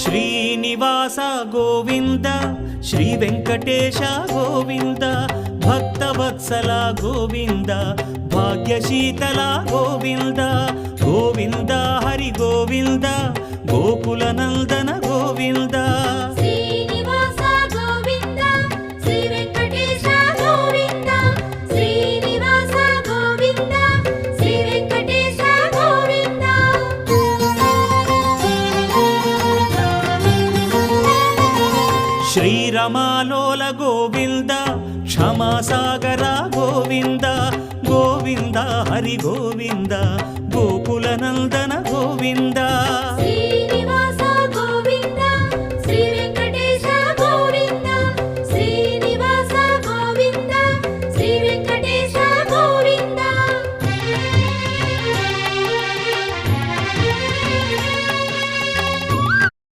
Srinivasa Govinda Shri Venkatesha Govinda Bhaktavatsala Govinda భాగ్యశీతల Govinda Govinda Hari Govinda Gokula Nandana Govinda Srinivasa Govinda Shri Venkatesha Govinda Srinivasa Govinda Shri Venkatesha Govinda శ్రీరమాలోల Govinda క్షమాసాగర Govinda Govinda Hari Govinda Gokula Nandana Govinda